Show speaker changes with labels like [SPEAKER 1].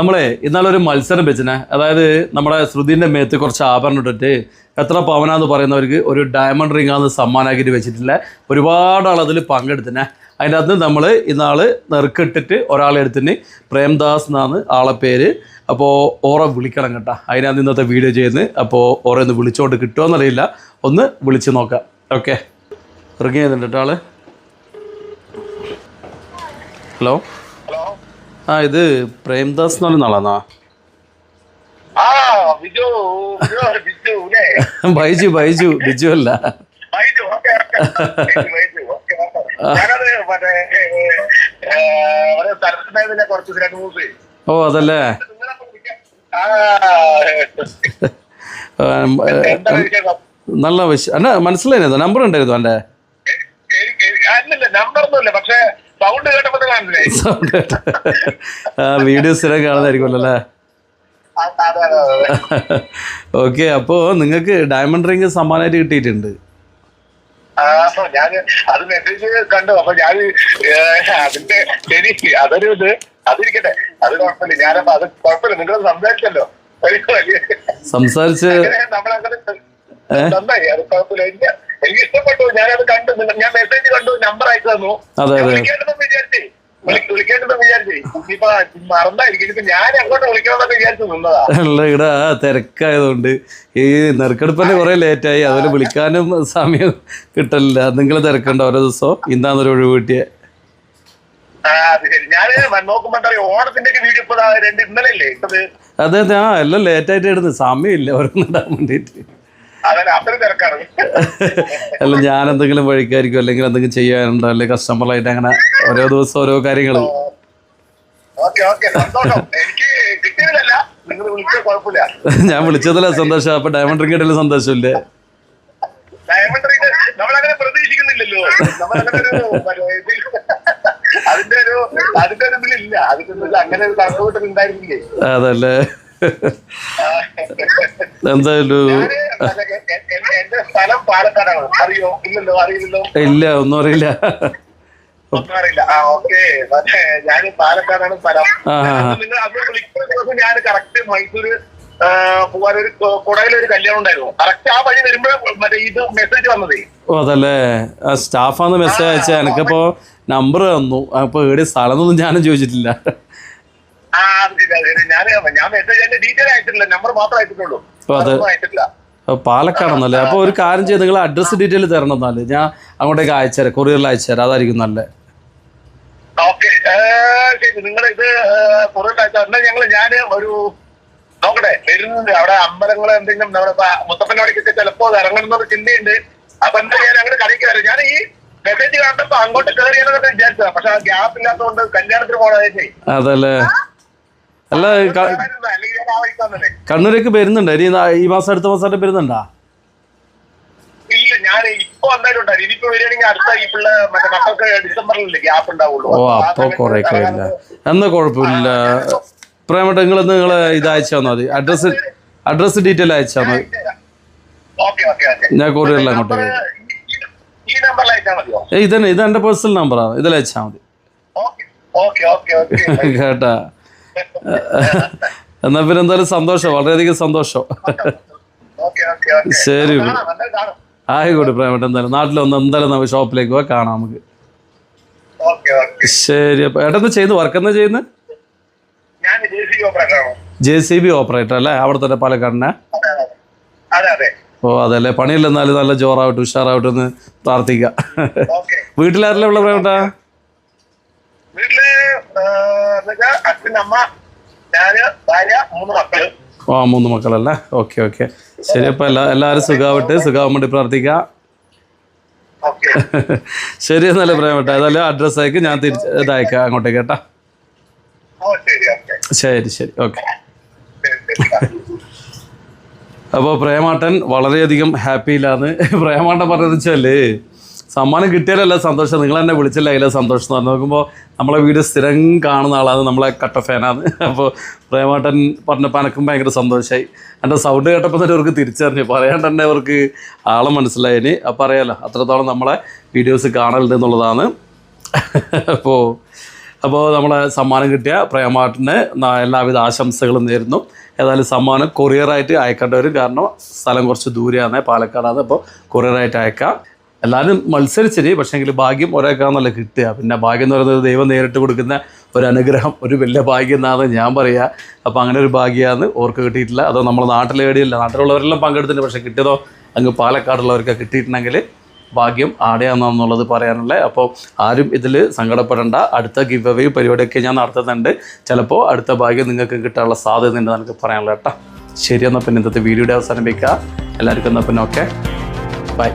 [SPEAKER 1] നമ്മളെ ഇന്നാളൊരു മത്സരം വെച്ചിനെ. അതായത് നമ്മുടെ ശ്രുതിൻ്റെ മേത്ത് കുറച്ച് ആഭരണം ഇട്ടിട്ട് എത്ര പവനാന്ന് പറയുന്നവർക്ക് ഒരു ഡയമണ്ട് റിംഗാന്ന് സമ്മാനമാക്കിയിട്ട് വെച്ചിട്ടില്ല. ഒരുപാട് ആൾ അതിൽ പങ്കെടുത്തിനെ. അതിൻ്റെ അകത്ത് നമ്മൾ ഇന്നാൾ നെറുക്കിട്ടിട്ട് ഒരാളെ എടുത്തിന് പ്രേംദാസ് എന്നാണ് ആളെ പേര്. അപ്പോൾ ഓറെ വിളിക്കണം കേട്ടോ. അതിനകത്ത് ഇന്നത്തെ വീഡിയോ ചെയ്യുന്നത്. അപ്പോൾ ഓറെ ഒന്ന് വിളിച്ചോണ്ട് കിട്ടുമോയെന്നറിയില്ല. ഒന്ന് വിളിച്ച് നോക്കാം. ഓക്കെ, റിങ് ചെയ്യുന്നുണ്ട് കേട്ടോ ആള്. ഹലോ, ആ ഇത് പ്രേംദാസ് എന്ന് പറയുന്ന ആളാണോ? ബൈജു ബിജു അല്ല. ഓ അതല്ലേ. നല്ല വിഷയം. എന്നാ മനസ്സിലായിരുന്നോ? നമ്പർ ഉണ്ടായിരുന്നോ എൻ്റെ? സൗണ്ട് വീഡിയോ സ്ഥിരം കാണുന്നതായിരിക്കുമല്ലോ അല്ലേ? ഓക്കെ, അപ്പോ നിങ്ങൾക്ക് ഡയമണ്ട് റിംഗ് സമ്മാനമായിട്ട് കിട്ടിയിട്ടുണ്ട്.
[SPEAKER 2] ഞാൻ അത് മെസ്സേജ് കണ്ടു. അപ്പൊ ഞാൻ അതിന്റെ ശരി അതൊരു ഇത് അതിരിക്കട്ടെ, അത് കുഴപ്പമില്ല. ഞാനപ്പോ അത് കുഴപ്പമില്ല, നിങ്ങൾ സംസാരിച്ചല്ലോ,
[SPEAKER 1] സംസാരിച്ച്
[SPEAKER 2] നമ്മളങ്ങനെ നന്നായി. അത് കുഴപ്പമില്ല, എനിക്ക് ഇഷ്ടപ്പെട്ടു. ഞാനത് കണ്ടു, ഞാൻ മെസ്സേജ് കണ്ടു, നമ്പർ അയച്ചു തന്നു. വിളിക്കേണ്ടതെന്ന് വിചാരിച്ചേ ഇനിയിപ്പോ മറന്നായിരിക്കും. ഇനിയിപ്പോ ഞാൻ അങ്ങോട്ട് വിളിക്കണമെന്നൊക്കെ വിചാരിച്ചു നിന്നതാ.
[SPEAKER 1] അല്ല, ഇവിടെ തിരക്കായതുകൊണ്ട് ഈ നെറുക്കെടുപ്പന്നെ കുറെ ലേറ്റായി. അതുപോലെ വിളിക്കാനും സമയം കിട്ടലില്ല. നിങ്ങൾ തിരക്കുണ്ടോ ഓരോ ദിവസവും? ഇന്നാന്നൊരു ഒഴിവ് കിട്ടിയ.
[SPEAKER 2] ഞാൻ നോക്കുമ്പോ ഓണത്തിന്റെ വീഡിയോ ഇപ്പൊ ഇന്നലെ അല്ലേ ഇട്ടത്?
[SPEAKER 1] അതെ അതെ, ആ എല്ലാം ലേറ്റായിട്ട് ഇടുന്നു. സമയമില്ല ഓരോന്നിടാൻ വേണ്ടിട്ട്. അല്ല, ഞാൻ എന്തെങ്കിലും വഴിക്കായിരിക്കും, അല്ലെങ്കിൽ എന്തെങ്കിലും ചെയ്യാനുണ്ടോ, അല്ലെങ്കിൽ കസ്റ്റമറായിട്ട് അങ്ങനെ ഓരോ ദിവസം ഓരോ കാര്യങ്ങൾ. ഞാൻ വിളിച്ചതല്ല സന്തോഷം. അപ്പൊ ഡയമണ്ട് റിംഗ് ഇടയിൽ സന്തോഷമില്ലേ?
[SPEAKER 2] നമ്മളങ്ങനെ പ്രതീക്ഷിക്കുന്നില്ലല്ലോ. അതിന്റെ ഒരു ഇതിലില്ല. അതിന്റെ അങ്ങനെ ഒരു കണക്കുകൂട്ടൽ ഉണ്ടായിരുന്നില്ലേ?
[SPEAKER 1] അതല്ലേ. എന്തായാലും
[SPEAKER 2] എന്റെ സ്ഥലം പാലക്കാടാണ്. അറിയോ? ഇല്ലല്ലോ, അറിയില്ലല്ലോ.
[SPEAKER 1] ഇല്ല, ഒന്നും അറിയില്ല.
[SPEAKER 2] ഒന്നും അറിയില്ല. ആ ഓക്കെ, ഞാൻ പാലക്കാടാണ് സ്ഥലം. നിങ്ങൾ അത് വിളിക്കുന്ന ദിവസം ഞാൻ കറക്റ്റ് മൈസൂര് പോകാൻ ഒരു കുടയിലൊരു കല്യാണം ഉണ്ടായിരുന്നു. കറക്റ്റ് ആ വഴി വരുമ്പോഴേ മറ്റേ ഇത് മെസ്സേജ് വന്നതേ.
[SPEAKER 1] ഓ അതല്ലേ, സ്റ്റാഫാന്ന് മെസ്സേജ് അയച്ചാ. എനിക്കിപ്പോ നമ്പർ തന്നു. അപ്പൊ എവിടെ സ്ഥലം ഒന്നും ഞാനും ചോദിച്ചിട്ടില്ല.
[SPEAKER 2] ഞാൻ മെസ്സേജ് ഡീറ്റെയിൽ അയച്ചിട്ടില്ല, നമ്പർ മാത്രം അയച്ചിട്ടുള്ളൂ.
[SPEAKER 1] പാലക്കാടെന്നല്ലേ? അപ്പൊ ഒരു കാര്യം ചെയ്ത് നിങ്ങൾ അഡ്രസ് ഡീറ്റെയിൽ തരണം. എന്നാല് ഞാൻ അങ്ങോട്ടേക്ക് അയച്ചുതരാം, കൊറിയറിൽ അയച്ചുതരാം. അതായിരിക്കും നല്ലത്.
[SPEAKER 2] ഓക്കെ, ശരി. നിങ്ങൾ ഇത് കൊറിയറിൽ അയച്ചാൽ ഞാൻ ഒരു നോക്കട്ടെ, വരുന്നുണ്ട്. അവിടെ അമ്പലങ്ങൾ എന്തെങ്കിലും നമ്മുടെ മുത്തപ്പനോടൊക്കെ ചിലപ്പോൾ ഇറങ്ങണമെന്നൊരു ചിന്തയുണ്ട്. അപ്പൊ എന്താ ഞാൻ അങ്ങനെ കടയ്ക്ക് വരാം. ഞാൻ ഈ മെസ്സേജ് കണ്ടപ്പോ അങ്ങോട്ട് കയറിയാലെന്നൊക്കെ വിചാരിച്ചതാ. പക്ഷെ ഗ്യാപ്പ് ഇല്ലാത്തതുകൊണ്ട് കല്യാണത്തിന് പോകണേ.
[SPEAKER 1] അതല്ലേ. അല്ല, കണ്ണൂരേക്ക് വരുന്നുണ്ടോ? ഈ മാസം അടുത്ത മാസമായിട്ട് വരുന്നുണ്ടോ?
[SPEAKER 2] ഇല്ല, ഞാൻ ഇപ്പൊ വന്നാലുണ്ടായി. ഇനിയിപ്പോ വരികയാണെങ്കിൽ അടുത്ത ഈ പിള്ളേ മറ്റേ മക്കൾക്ക് ഡിസംബറിലല്ലേ ഗ്യാപ്പ് ഉണ്ടാവുള്ളൂ.
[SPEAKER 1] ഓ, അപ്പൊ കുറെ കഴിയില്ല. എന്നാ കുഴപ്പമില്ല. പ്രേമട്ട, നിങ്ങൾ ഇത് അയച്ചാൽ മതി. അഡ്രസ് ഡീറ്റെയിൽ അയച്ചാൽ മതി. ഞാൻ കൊറിയറിൽ അങ്ങോട്ടേക്ക്. ഇതന്നെ, ഇത് എന്റെ പേഴ്സണൽ നമ്പറാണ്. ഇതിൽ അയച്ചാൽ മതി കേട്ടാ. എന്നാ പിന്നെ എന്തായാലും സന്തോഷം, വളരെയധികം സന്തോഷം. ശരി, ആയിക്കോട്ടെ പ്രേമട്ട. എന്തായാലും നാട്ടിലൊന്ന് എന്തായാലും നമുക്ക് ഷോപ്പിലേക്ക് പോവാ, കാണാം നമുക്ക്. ശരി. അപ്പൊ ഏട്ടന്ന് ചെയ്യുന്നു, വർക്ക് എന്നാ ചെയ്യുന്നത്? JCB ഓപ്പറേറ്റർ അല്ലേ? അവിടെ തന്നെ പാലക്കാടിനെ? ഓ അതല്ലേ. പണിയില്ല, എന്നാലും നല്ല ജോറാവട്ടെ, ഉഷാറാവട്ടെ എന്ന് പ്രാർത്ഥിക്കാം. വീട്ടിലാരല്ലേ ഉള്ള പ്രേമട്ടാ? ആ, 3 മക്കളല്ലേ? ഓക്കെ ഓക്കെ, ശരി. അപ്പൊ എല്ലാവരും സുഖാവാൻ വേണ്ടി പ്രാർത്ഥിക്കാം. ശരി എന്നല്ലേ പ്രേമട്ടാ? ഏതായാലും അഡ്രസ് അയക്ക്, ഞാൻ ഇതയക്കാം അങ്ങോട്ടേക്ക് കേട്ടാ. ശരി ശരി, ഓക്കെ. അപ്പോൾ പ്രേമാട്ടൻ വളരെയധികം ഹാപ്പിയിലാണ്. പ്രേമാട്ടൻ പറഞ്ഞതെന്ന് വെച്ചാൽ സമ്മാനം കിട്ടിയാലല്ല സന്തോഷം, നിങ്ങൾ എന്നെ വിളിച്ചില്ല അതിലെ സന്തോഷം എന്ന് പറഞ്ഞു. നോക്കുമ്പോൾ നമ്മളെ വീഡിയോ സ്ഥിരം കാണുന്ന ആളാണ്, നമ്മളെ കട്ട ഫാനാണ്. അപ്പോൾ പ്രേമാട്ടൻ പറഞ്ഞപ്പോൾ എനിക്കും ഭയങ്കര സന്തോഷമായി. എൻ്റെ സൗണ്ട് കേട്ടപ്പോൾ തന്നെ അവർക്ക് തിരിച്ചറിഞ്ഞു, പറയാണ്ട് തന്നെ അവർക്ക് ആളെ മനസ്സിലായതിന്. അപ്പോൾ അറിയാമല്ലോ അത്രത്തോളം നമ്മളെ വീഡിയോസ് കാണലുണ്ട് എന്നുള്ളതാണ്. അപ്പോൾ അപ്പോൾ നമ്മളെ സമ്മാനം കിട്ടിയ പ്രേമാട്ടിന് എല്ലാവിധ ആശംസകളും നേരുന്നു. ഏതായാലും സമ്മാനം കൊറിയറായിട്ട് അയക്കേണ്ടി വരും, കാരണം സ്ഥലം കുറച്ച് ദൂരെയാണ്, പാലക്കാടാണ്. അപ്പോൾ കൊറിയറായിട്ട് അയക്കാം. എല്ലാവരും മത്സരിച്ചിട്ട്, പക്ഷേങ്കിൽ ഭാഗ്യം ഒരേക്കാന്നല്ല കിട്ടുക. പിന്നെ ഭാഗ്യം എന്ന് പറയുന്നത് ദൈവം നേരിട്ട് കൊടുക്കുന്ന ഒരു അനുഗ്രഹം, ഒരു വലിയ ഭാഗ്യം എന്നാണ് ഞാൻ പറയുക. അപ്പോൾ അങ്ങനെ ഒരു ഭാഗ്യമാണ് ഓർക്ക് കിട്ടിയിട്ടില്ല. അതോ നമ്മൾ നാട്ടിലേടിയില്ല, നാട്ടിലുള്ളവരെല്ലാം പങ്കെടുത്തിട്ടുണ്ട്, പക്ഷേ കിട്ടിയതോ അങ്ങ് പാലക്കാടുള്ളവർക്ക് കിട്ടിയിട്ടുണ്ടെങ്കിൽ ഭാഗ്യം ആടെയാണെന്നുള്ളത് പറയാനുള്ളത്. അപ്പോൾ ആരും ഇതിൽ സങ്കടപ്പെടേണ്ട. അടുത്ത ഗിവ് അവേ പരിപാടിയൊക്കെ ഞാൻ നടത്തുന്നുണ്ട്. ചിലപ്പോൾ അടുത്ത ഭാഗ്യം നിങ്ങൾക്ക് കിട്ടാനുള്ള സാധ്യത ഉണ്ട് എനിക്ക് പറയാനുള്ള കേട്ടോ. ശരി, എന്നാൽ പിന്നെ ഇന്നത്തെ വീഡിയോയുടെ അവസാനിപ്പിക്കുക. എല്ലാവർക്കും എന്നാൽ പിന്നെ ഓക്കെ, ബൈ.